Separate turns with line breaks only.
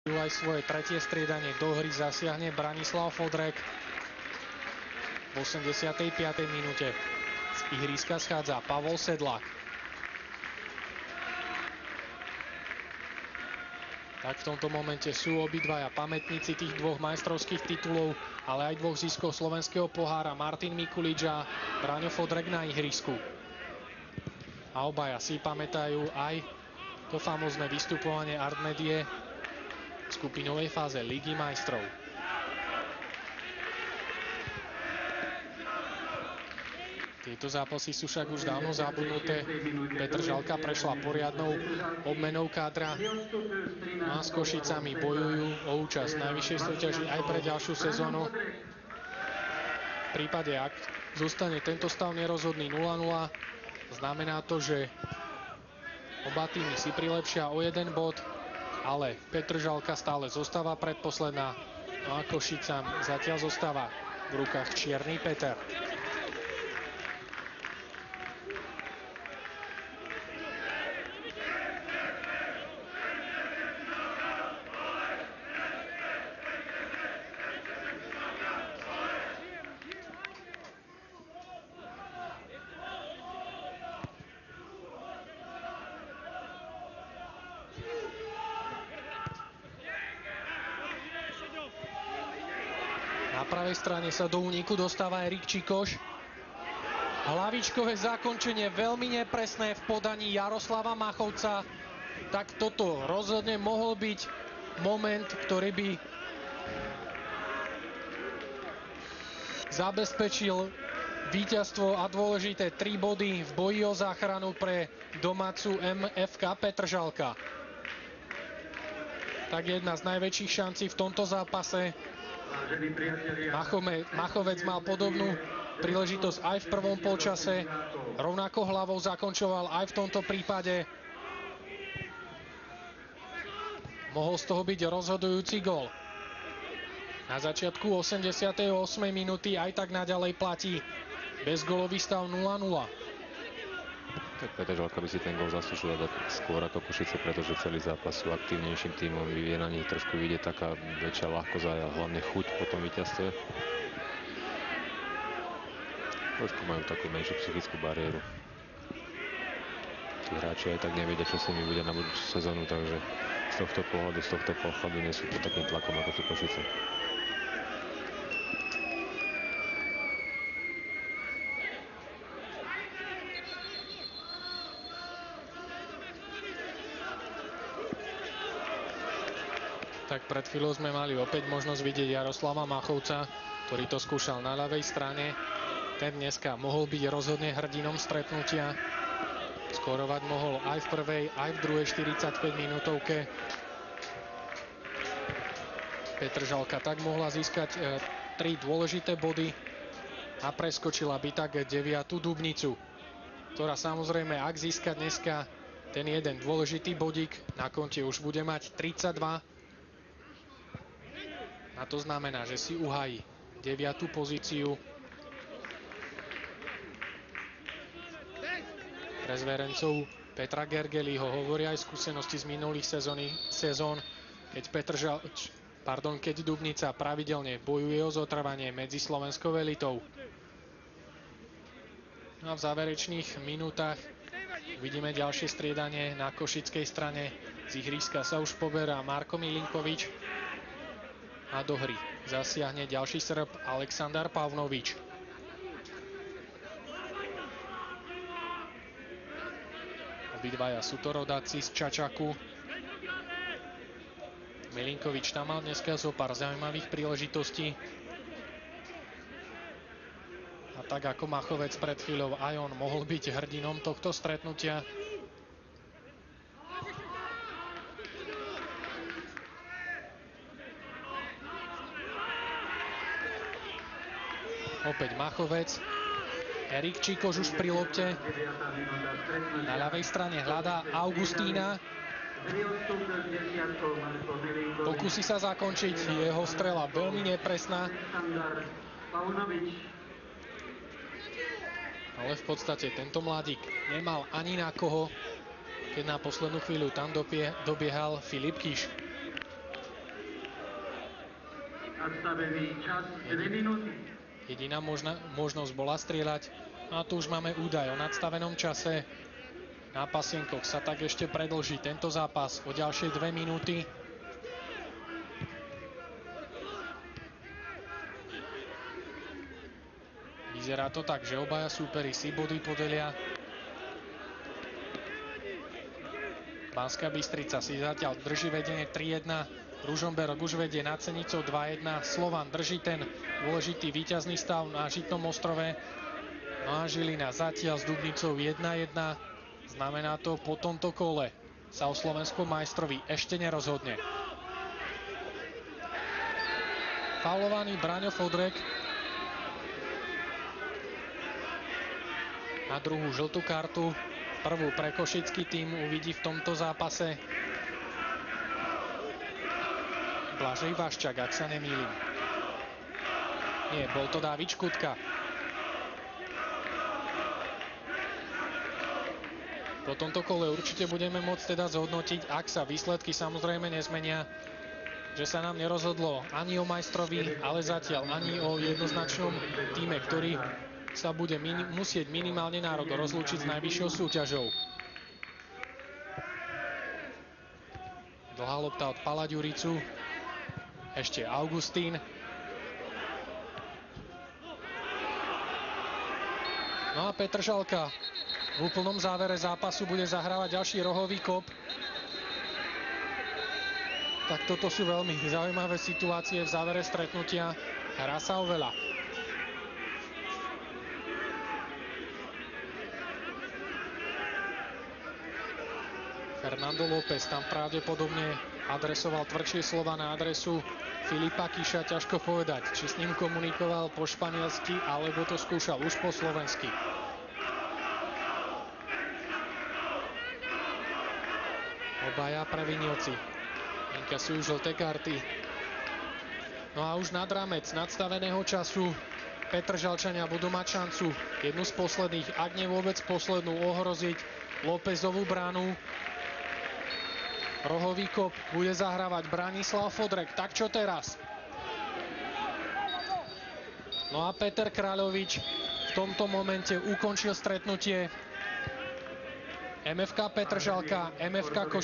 Aj svoje tretie striedanie do hry zasiahne Branislav Fodrek. V 85. minúte z ihriska schádza Pavol Sedlak. Tak v tomto momente sú obidvaja pamätníci tých dvoch majstrovských titulov, ale aj dvoch ziskov slovenského pohára, Martin Mikulič a Braňo Fodrek na ihrisku. A obaja si pamätajú aj to famózne vystupovanie Artmedie v skupinovej fáze Ligy majstrov. Tieto zápasy sú však už dávno zabudnuté. Petržalka prešla poriadnou obmenou kádra. No a s Košicami bojujú o účasť v najvyššej súťaži aj pre ďalšiu sezónu. V prípade, ak zostane tento stav nerozhodný 0-0, znamená to, že oba týmy si prilepšia o 1 bod, ale Petržalka stále zostáva predposledná, no a Košicám zatiaľ zostáva v rukách Čierny Peter. Na pravej strane sa do úniku dostáva Erik Čikoš. Hlavičkové zakončenie veľmi nepresné v podaní Jaroslava Machovca. Tak toto rozhodne mohol byť moment, ktorý by zabezpečil víťazstvo a dôležité 3 body v boji o záchranu pre domácu MFK Petržalka. Tak jedna z najväčších šancí v tomto zápase. Machovec mal podobnú príležitosť aj v prvom polčase. Rovnako hlavou zakončoval aj v tomto prípade. Mohol z toho byť rozhodujúci gól. Na začiatku 88. minúty aj tak naďalej platí bezgólový stav 0-0.
Tak Petržalka by si ten gól zaslúžila dať skôr ako Košice, pretože celý zápas sú aktívnejším tímom, je na nich trošku vidieť taká väčšia ľahkosť a hlavne chuť po tom víťazstve. Trošku majú takú menšiu psychickú bariéru. Tí hráči aj tak nevedia, čo s nimi bude na budúcu sezónu, takže z tohto pohľadu, nie sú pod takým tlakom ako sú Košice.
Tak pred chvíľou sme mali opäť možnosť vidieť Jaroslava Machovca, ktorý to skúšal na ľavej strane. Ten dneska mohol byť rozhodne hrdinom stretnutia. Skórovať mohol aj v prvej, aj v druhej 45 minútovke. Petržalka tak mohla získať 3 dôležité body a preskočila by tak 9. Dubnicu, ktorá samozrejme, ak získa dneska ten jeden dôležitý bodík, na konte už bude mať 32. A to znamená, že si uhají 9. pozíciu. Pre zverencov Petra Gergelyho hovoria aj skúsenosti z minulých sezón, keď Dubnica pravidelne bojuje o zotrvanie medzi slovenskou elitou. No a v záverečných minútach vidíme ďalšie striedanie na košickej strane. Z ihriska sa už poberá Marko Milinkovič a do hry zasiahne ďalší Srb Aleksandar Pavnovič. Obidvaja sú to rodáci z Čačaku. Milinkovič tam mal dneska zo pár zaujímavých príležitostí. A tak ako Machovec pred chvíľou, aj on mohol byť hrdinom tohto stretnutia. Opäť Machovec. Erik Čikoš už pri lopte. Na ľavej strane hľadá Augustína. Pokusí sa zakončiť, jeho strela veľmi nepresná. Ale v podstate tento mladík nemal ani na koho, keď na poslednú chvíľu tam dobiehal Filip Kiš.
Nadstavený čas 2 minúty.
Jediná možnosť bola strieľať. A tu už máme údaj o nadstavenom čase. Na pasienkoch sa tak ešte predĺží tento zápas o ďalšie 2 minúty. Vyzerá to tak, že obaja súperi si body podelia. Banská Bystrica si zatiaľ drží vedenie 3-1. Ružomberok už vedie nad Senicou 2-1. Slovan drží ten dôležitý víťazný stav na Žitnom ostrove. No a Žilina zatiaľ s Dubnicou 1-1. Znamená to, po tomto kole sa o slovenskom majstrovi ešte nerozhodne. Faulovaný Braňo Fodrek. Na druhú žltú kartu. Prvú pre košický tím uvidí v tomto zápase Blažej Vaščák, ak sa nemýlim. Nie, bol to Dávid Škutka. Po tomto kole určite budeme môcť teda zhodnotiť, ak sa výsledky samozrejme nezmenia, že sa nám nerozhodlo ani o majstrovi, ale zatiaľ ani o jednoznačnom tíme, ktorý sa bude musieť minimálne na rok rozlúčiť s najvyššou súťažou. Dlhá lopta od Palaďuricu. Ešte Augustín. No a Petržalka v úplnom závere zápasu bude zahrávať ďalší rohový kop. Tak toto sú veľmi zaujímavé situácie v závere stretnutia. Hrá sa o veľa. Fernando López tam pravdepodobne adresoval tvrdšie slova na adresu Filipa Kiša. Ťažko povedať, či s ním komunikoval po španielsky, alebo to skúšal už po slovensky. Obaja previnilci inkasujú žlté karty. No a už nad rámec nadstaveného času Petržalčania budú mať šancu jednu z posledných, ak nie vôbec poslednú, ohroziť Lópezovú bránu. Rohový kop bude zahrávať Branislav Fodrek. Tak čo teraz? No a Peter Kráľovič v tomto momente ukončil stretnutie. MFK Petržalka, MFK Košice.